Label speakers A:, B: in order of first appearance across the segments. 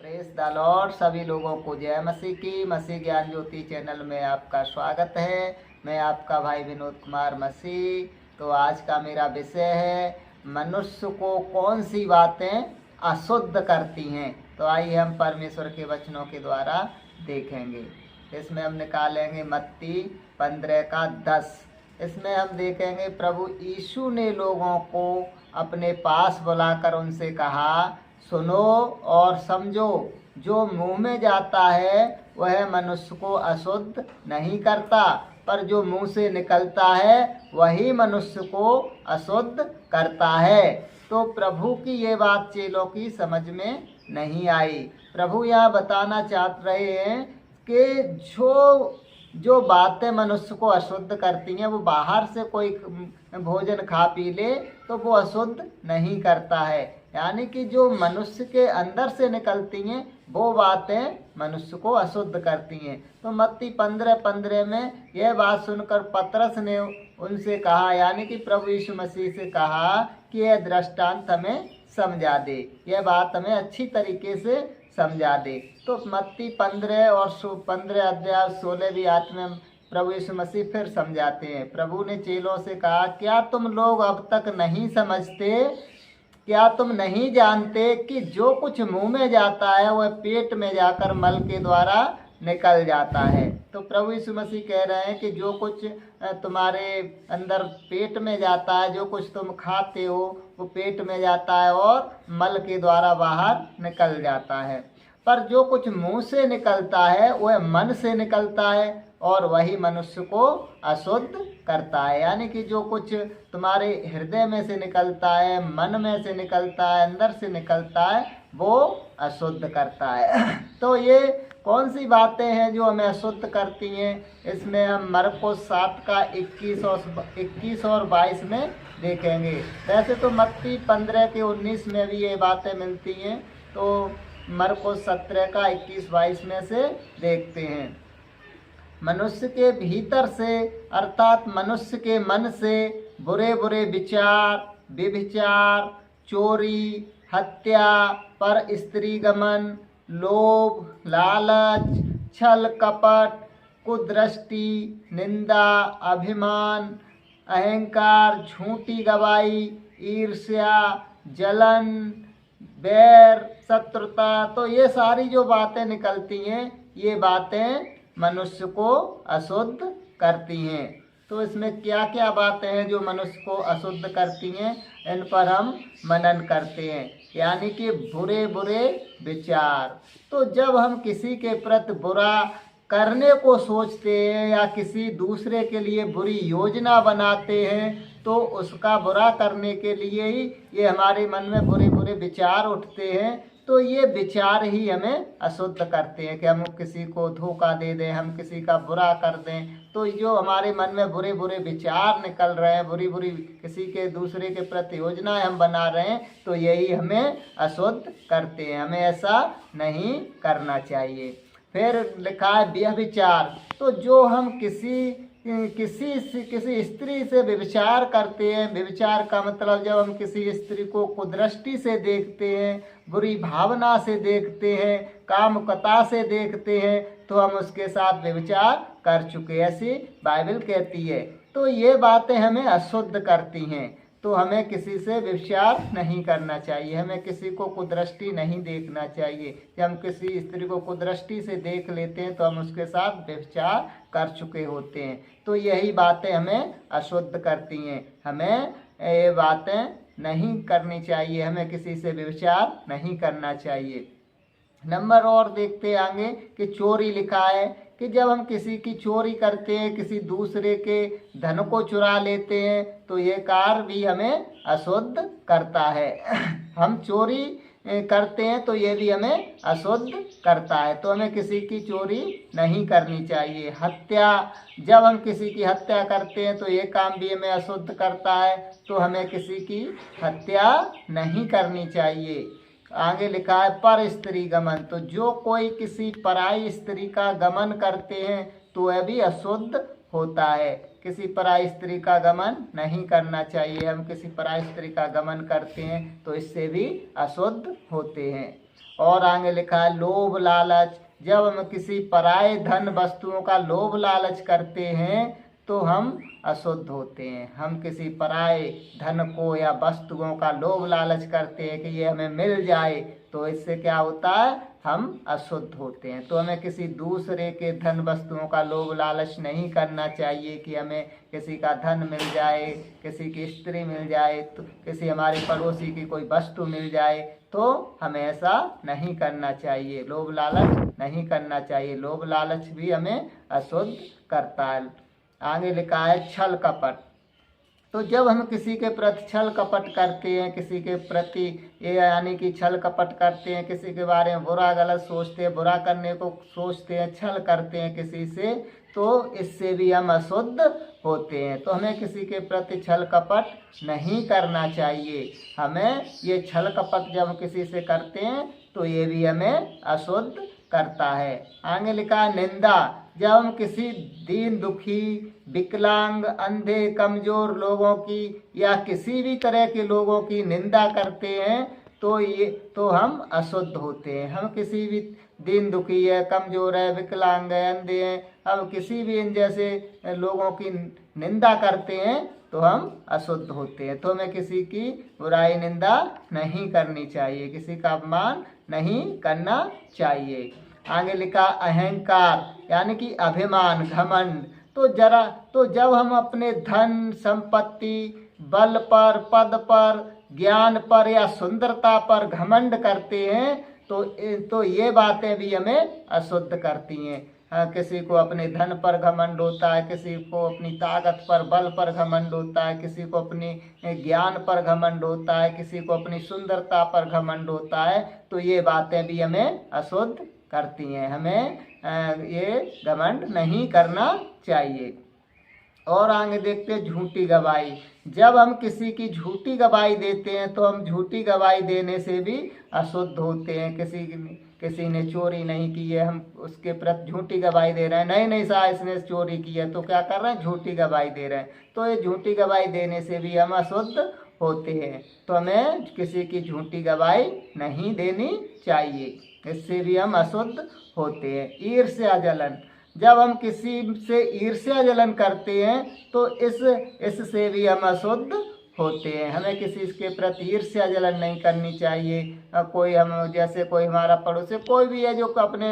A: Press the Lord. सभी लोगों को जय मसीह की। मसीह ज्ञान ज्योति चैनल में आपका स्वागत है। मैं आपका भाई विनोद कुमार मसीह। तो आज का मेरा विषय है मनुष्य को कौन सी बातें अशुद्ध करती हैं। तो आइए हम परमेश्वर के वचनों के द्वारा देखेंगे। इसमें हम निकालेंगे मत्ती 15:10। इसमें हम देखेंगे प्रभु यीशु ने लोगों को अपने पास बुलाकर उनसे कहा, सुनो और समझो, जो मुंह में जाता है वह मनुष्य को अशुद्ध नहीं करता, पर जो मुंह से निकलता है वही मनुष्य को अशुद्ध करता है। तो प्रभु की ये बात चेलों की समझ में नहीं आई। प्रभु यहाँ बताना चाह रहे हैं कि जो बातें मनुष्य को अशुद्ध करती हैं, वो बाहर से कोई भोजन खा पी ले तो वो अशुद्ध नहीं करता है। यानी कि जो मनुष्य के अंदर से निकलती हैं वो बातें मनुष्य को अशुद्ध करती हैं। तो मत्ती 15:15 में यह बात सुनकर पतरस ने उनसे कहा, यानी कि प्रभु यीशु मसीह से कहा कि यह दृष्टांत हमें समझा दे, यह बात हमें अच्छी तरीके से समझा दे। तो मत्ती 15 और 15 अध्याय 16वीं आयत में प्रभु यीशु मसीह फिर समझाते हैं। प्रभु ने चेलों से कहा, क्या तुम लोग अब तक नहीं समझते? क्या तुम नहीं जानते कि जो कुछ मुंह में जाता है वह पेट में जाकर मल के द्वारा निकल जाता है? तो प्रभु यीशु मसीह कह रहे हैं कि जो कुछ तुम्हारे अंदर पेट में जाता है, जो कुछ तुम खाते हो वो पेट में जाता है और मल के द्वारा बाहर निकल जाता है, पर जो कुछ मुंह से निकलता है वह मन से निकलता है और वही मनुष्य को अशुद्ध करता है। यानी कि जो कुछ तुम्हारे हृदय में से निकलता है, मन में से निकलता है, अंदर से निकलता है, वो अशुद्ध करता है। तो ये कौन सी बातें हैं जो हमें अशुद्ध करती हैं? इसमें हम मरकुस 7:21 और 22 में देखेंगे। वैसे तो मत्ती 15:19 में भी ये बातें मिलती हैं, तो मरकुस 17:21-22 में से देखते हैं। मनुष्य के भीतर से अर्थात मनुष्य के मन से बुरे बुरे विचार, व्यभिचार, चोरी, हत्या, पर स्त्री गमन, लोभ, लालच, छल कपट, कुदृष्टि, निंदा, अभिमान, अहंकार, झूठी गवाही, ईर्ष्या, जलन, बैर, शत्रुता, तो ये सारी जो बातें निकलती हैं ये बातें मनुष्य को अशुद्ध करती हैं। तो इसमें क्या क्या बातें हैं जो मनुष्य को अशुद्ध करती हैं, इन पर हम मनन करते हैं। यानी कि बुरे बुरे विचार। तो जब हम किसी के प्रति बुरा करने को सोचते हैं या किसी दूसरे के लिए बुरी योजना बनाते हैं, तो उसका बुरा करने के लिए ही ये हमारे मन में बुरे बुरे विचार उठते हैं। तो ये विचार ही हमें अशुद्ध करते हैं कि हम किसी को धोखा दे दें, हम किसी का बुरा कर दें। तो जो हमारे मन में बुरे बुरे विचार निकल रहे हैं, बुरी बुरी किसी के दूसरे के प्रति योजनाएं हम बना रहे हैं, तो यही हमें अशुद्ध करते हैं। हमें ऐसा नहीं करना चाहिए। फिर लिखा है व्यभिचार। तो जो हम किसी स्त्री से व्यभिचार करते हैं, व्यभिचार का मतलब जब हम किसी स्त्री को कुदृष्टि से देखते हैं, बुरी भावना से देखते हैं, कामुकता से देखते हैं, तो हम उसके साथ व्यभिचार कर चुके, ऐसी बाइबल कहती है। तो ये बातें हमें अशुद्ध करती हैं। तो हमें किसी से व्यभिचार नहीं करना चाहिए, हमें किसी को कुदृष्टि नहीं देखना चाहिए। जब हम किसी स्त्री को कुदृष्टि से देख लेते हैं तो हम उसके साथ व्यभिचार कर चुके होते हैं। तो यही बातें हमें अशुद्ध करती हैं। हमें ये बातें नहीं करनी चाहिए, हमें किसी से व्यभिचार नहीं करना चाहिए। नंबर और देखते आगे कि चोरी लिखा है कि जब हम किसी की चोरी करते हैं, किसी दूसरे के धन को चुरा लेते हैं, तो ये कार्य भी हमें अशुद्ध करता है। हम चोरी करते हैं तो ये भी हमें अशुद्ध करता है। तो हमें किसी की चोरी नहीं करनी चाहिए। हत्या, जब हम किसी की हत्या करते हैं तो ये काम भी हमें अशुद्ध करता है। तो हमें किसी की हत्या नहीं करनी चाहिए। आगे लिखा है पर स्त्री गमन। तो जो कोई किसी पराई स्त्री का गमन करते हैं तो वह भी अशुद्ध होता है। किसी पराई स्त्री का गमन नहीं करना चाहिए। हम किसी पराई स्त्री का गमन करते हैं तो इससे भी अशुद्ध होते हैं। और आगे लिखा है लोभ लालच, जब हम किसी पराये धन वस्तुओं का लोभ लालच करते हैं तो हम अशुद्ध होते हैं। हम किसी पराये धन को या वस्तुओं का लोभ लालच करते हैं कि ये हमें मिल जाए, तो इससे क्या होता है, हम अशुद्ध होते हैं। तो हमें किसी दूसरे के धन वस्तुओं का लोभ लालच नहीं करना चाहिए कि हमें किसी का धन मिल जाए, किसी की स्त्री मिल जाए, तो किसी हमारे पड़ोसी की कोई वस्तु मिल जाए, तो हमें ऐसा नहीं करना चाहिए, लोभ लालच नहीं करना चाहिए। लोभ लालच भी हमें अशुद्ध करता है। आगे लिखा है छल कपट, तो जब हम किसी के प्रति छल कपट करते हैं, किसी के प्रति ये यानी कि छल कपट करते हैं, किसी के बारे में बुरा गलत सोचते हैं, बुरा करने को सोचते हैं, छल करते हैं किसी से, तो इससे भी हम अशुद्ध होते हैं। तो हमें किसी के प्रति छल कपट नहीं करना चाहिए। हमें ये छल कपट जब किसी से करते हैं तो ये भी हमें अशुद्ध करता है। आगे लिखा है निंदा, जब हम किसी दीन दुखी, विकलांग, अंधे, कमजोर लोगों की या किसी भी तरह के लोगों की निंदा करते हैं तो हम अशुद्ध होते हैं। हम किसी भी दीन दुखी है, कमजोर है, विकलांग है, अंधे हैं, हम किसी भी इन जैसे लोगों की निंदा करते हैं तो हम अशुद्ध होते हैं। तो हमें किसी की बुराई निंदा नहीं करनी चाहिए, किसी का अपमान नहीं करना चाहिए। आगे लिखा अहंकार यानी कि अभिमान, घमंड, तो जब हम अपने धन संपत्ति, बल पर, पद पर, ज्ञान पर या सुंदरता पर घमंड करते हैं तो ये बातें भी हमें अशुद्ध करती हैं। किसी को अपने धन पर घमंड होता है, किसी को अपनी ताकत पर, बल पर घमंड होता है, किसी को अपनी ज्ञान पर घमंड होता है, किसी को अपनी सुंदरता पर घमंड होता है, तो ये बातें भी हमें अशुद्ध करती हैं। हमें ये घमंड नहीं करना चाहिए। और आगे देखते हैं झूठी गवाही, जब हम किसी की झूठी गवाही देते हैं तो हम झूठी गवाही देने से भी अशुद्ध होते हैं। किसी ने चोरी नहीं की है, हम उसके प्रति झूठी गवाही दे रहे हैं, नहीं साहब इसने चोरी की है, तो क्या कर रहे हैं, झूठी गवाही दे रहे हैं। तो ये झूठी गवाही देने से भी हम अशुद्ध होते हैं। तो हमें किसी की झूठी गवाही नहीं देनी चाहिए, इससे भी हम अशुद्ध होते हैं। ईर्ष्या जलन, जब हम किसी से ईर्ष्या जलन करते हैं तो इससे भी हम अशुद्ध होते हैं। हमें किसी के प्रति ईर्ष्या जलन नहीं करनी चाहिए। कोई हम जैसे कोई हमारा पड़ोसी कोई भी है जो अपने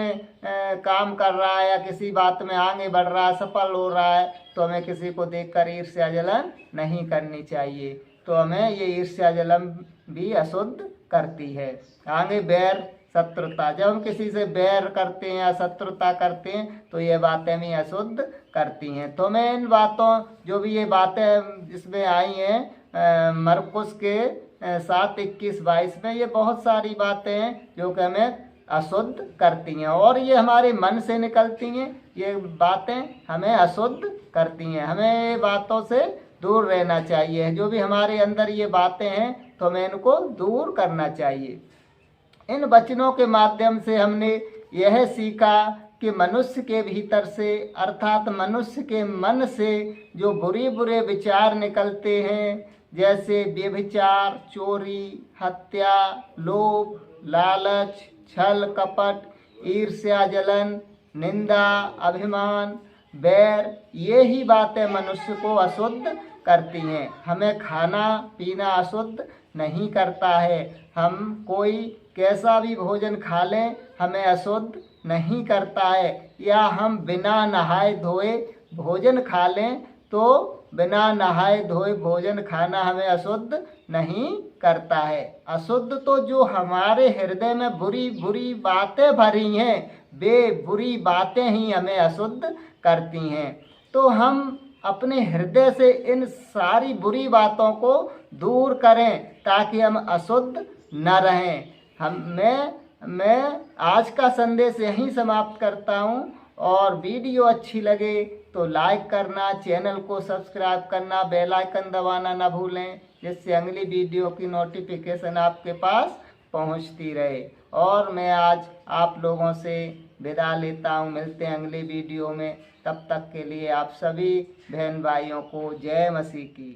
A: काम कर रहा है या किसी बात में आगे बढ़ रहा है, सफल हो रहा है, तो हमें किसी को देखकर ईर्ष्या जलन नहीं करनी चाहिए। तो हमें ये ईर्ष्या जलन भी अशुद्ध करती है। आगे बैर शत्रुता, जब हम किसी से बैर करते हैं या शत्रुता करते हैं तो ये बातें भी अशुद्ध करती हैं। तो मैं इन बातों जो भी ये बातें इसमें आई हैं मरकुस के 7:21-22 में, ये बहुत सारी बातें हैं जो कि हमें अशुद्ध करती हैं और ये हमारे मन से निकलती हैं। ये बातें हमें अशुद्ध करती हैं, हमें ये बातों से दूर रहना चाहिए। जो भी हमारे अंदर ये बातें हैं तो हमें इनको दूर करना चाहिए। इन वचनों के माध्यम से हमने यह सीखा कि मनुष्य के भीतर से अर्थात मनुष्य के मन से जो बुरे विचार निकलते हैं, जैसे व्यभिचार, चोरी, हत्या, लोभ, लालच, छल कपट, ईर्ष्या जलन, निंदा, अभिमान, बैर, ये ही बातें मनुष्य को अशुद्ध करती हैं। हमें खाना पीना अशुद्ध नहीं करता है। हम कोई कैसा भी भोजन खा लें हमें अशुद्ध नहीं करता है, या हम बिना नहाए धोए भोजन खा लें तो बिना नहाए धोए भोजन खाना हमें अशुद्ध नहीं करता है। अशुद्ध तो जो हमारे हृदय में बुरी बातें भरी हैं, वे बुरी बातें ही हमें अशुद्ध करती हैं। तो हम अपने हृदय से इन सारी बुरी बातों को दूर करें ताकि हम अशुद्ध न रहें। मैं आज का संदेश यहीं समाप्त करता हूं, और वीडियो अच्छी लगे तो लाइक करना, चैनल को सब्सक्राइब करना, बेल आइकन दबाना ना भूलें, जिससे अगली वीडियो की नोटिफिकेशन आपके पास पहुंचती रहे। और मैं आज आप लोगों से विदा लेता हूं, मिलते हैं अगली वीडियो में। तब तक के लिए आप सभी बहन भाइयों को जय मसीह की।